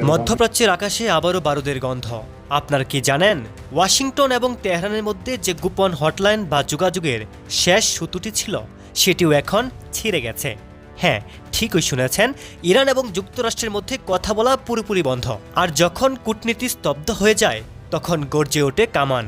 মধ্যপ্রাচ্যের আকাশে আবারও বারুদের গন্ধ। আপনারা কি জানেন, ওয়াশিংটন এবং তেহরানের মধ্যে যে গোপন হটলাইন বা যোগাযোগের শেষ সুতুটি ছিল, সেটিও এখন ছিঁড়ে গেছে। হ্যাঁ, ঠিকই শুনেছেন, ইরান এবং যুক্তরাষ্ট্রের মধ্যে কথা বলা পুরোপুরি বন্ধ। আর যখন কূটনীতি স্তব্ধ হয়ে যায়, তখন গর্জে ওঠে কামান।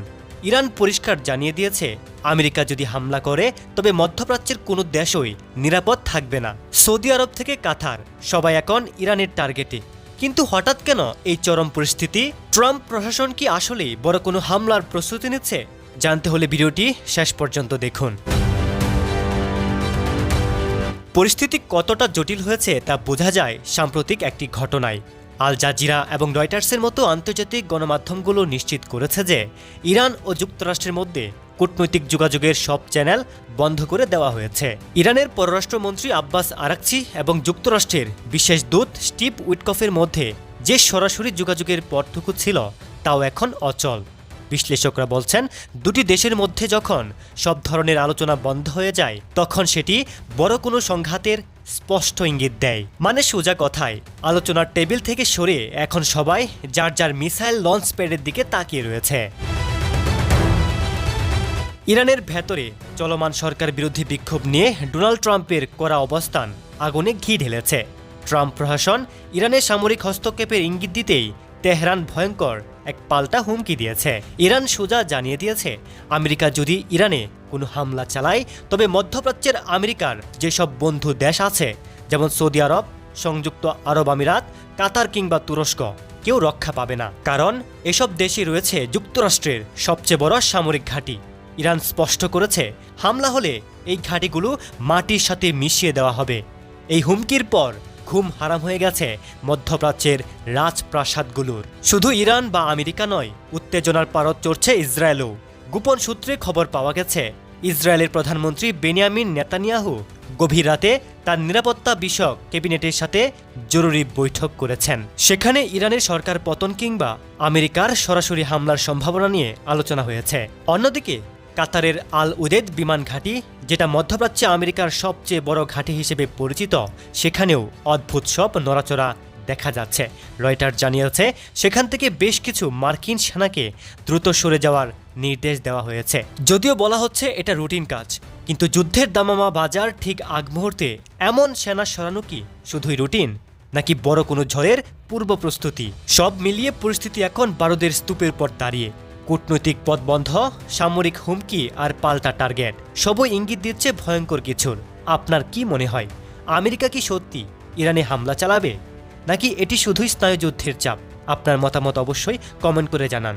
ইরান পরিষ্কার জানিয়ে দিয়েছে, আমেরিকা যদি হামলা করে তবে মধ্যপ্রাচ্যের কোনো দেশই নিরাপদ থাকবে না। সৌদি আরব থেকে কাতার, সবাই এখন ইরানের টার্গেটে। কিন্তু হঠাৎ কেন এই চরম পরিস্থিতি? ট্রাম্প প্রশাসন কি আসলেই বড় কোনো হামলার প্রস্তুতি নিচ্ছে? জানতে হলে ভিডিওটি শেষ পর্যন্ত দেখুন। পরিস্থিতি কতটা জটিল হয়েছে তা বোঝা যায় সাম্প্রতিক একটি ঘটনায়। আল জাজিরা এবং রয়টার্সের মতো আন্তর্জাতিক গণমাধ্যমগুলো নিশ্চিত করেছে যে ইরান ও যুক্তরাষ্ট্রের মধ্যে কূটনৈতিক যোগাযোগের সব চ্যানেল বন্ধ করে দেওয়া হয়েছে। ইরানের পররাষ্ট্রমন্ত্রী আব্বাস আরাকচি এবং যুক্তরাষ্ট্রের বিশেষ দূত স্টিভ উইটকফের মধ্যে যে সরাসরি যোগাযোগের পথটুকু ছিল, তাও এখন অচল। বিশ্লেষকরা বলছেন, দুটি দেশের মধ্যে যখন সব ধরনের আলোচনা বন্ধ হয়ে যায়, তখন সেটি বড় কোনো সংঘাতের স্পষ্ট ইঙ্গিত দেয়। মানে সোজা কথায়, আলোচনার টেবিল থেকে সরে এখন সবাই যার যার মিসাইল লঞ্চ প্যাডের দিকে তাকিয়ে রয়েছে। ইরানের ভেতরে চলমান সরকার বিরোধী বিক্ষোভ নিয়ে ডোনাল্ড ট্রাম্পের কড়া অবস্থান আগুনে ঘি ঢেলেছে। ট্রাম্প প্রশাসন ইরানের সামরিক হস্তক্ষেপের ইঙ্গিত দিতেই তেহরান ভয়ঙ্কর এক পাল্টা হুমকি দিয়েছে। ইরান সোজা জানিয়ে দিয়েছে, আমেরিকা যদি ইরানে কোনো হামলা চালায়, তবে মধ্যপ্রাচ্যের আমেরিকার যেসব বন্ধু দেশ আছে, যেমন সৌদি আরব, সংযুক্ত আরব আমিরাত, কাতার কিংবা তুরস্ক, কেউ রক্ষা পাবে না। কারণ এসব দেশে রয়েছে যুক্তরাষ্ট্রের সবচেয়ে বড় সামরিক ঘাঁটি। ইরান স্পষ্ট করেছে, হামলা হলে এই ঘাঁটিগুলো মাটির সাথে মিশিয়ে দেওয়া হবে। এই হুমকির পর ঘুম হারাম হয়ে গেছে মধ্যপ্রাচ্যের রাজপ্রাসাদগুলোর। শুধু ইরান বা আমেরিকা নয়, উত্তেজনার পারদ চড়ছে ইসরায়েলও। গোপন সূত্রে খবর পাওয়া গেছে, ইসরায়েলের প্রধানমন্ত্রী বেনিয়ামিন নেতানিয়াহু গভীর রাতে তার নিরাপত্তা বিষয়ক ক্যাবিনেটের সাথে জরুরি বৈঠক করেছেন। সেখানে ইরানের সরকার পতন কিংবা আমেরিকার সরাসরি হামলার সম্ভাবনা নিয়ে আলোচনা হয়েছে। অন্যদিকে কাতারের আল উদেদ বিমান ঘাঁটি, যেটা মধ্যপ্রাচ্যে আমেরিকার সবচেয়ে বড় ঘাঁটি হিসেবে পরিচিত, সেখানেও অদ্ভুত সব নড়াচড়া দেখা যাচ্ছে। রয়টার্স জানিয়েছে, সেখান থেকে বেশ কিছু মার্কিন সেনাকে দ্রুত সরে যাওয়ার নির্দেশ দেওয়া হয়েছে। যদিও বলা হচ্ছে এটা রুটিন কাজ, কিন্তু যুদ্ধের দামামা বাজার ঠিক আগ মুহূর্তে এমন সেনা সরানো কি শুধুই রুটিন, নাকি বড় কোনো ঝড়ের পূর্ব প্রস্তুতি? সব মিলিয়ে পরিস্থিতি এখন বারুদের স্তূপের পর দাঁড়িয়ে। কূটনৈতিক পথ বন্ধ, সামরিক হুমকি আর পাল্টা টার্গেট, সবই ইঙ্গিত দিচ্ছে ভয়ঙ্কর কিছুর। আপনার কি মনে হয়, আমেরিকা কি সত্যি ইরানে হামলা চালাবে, নাকি এটি শুধুই স্নায়ুযুদ্ধের চাপ? আপনার মতামত অবশ্যই কমেন্ট করে জানান।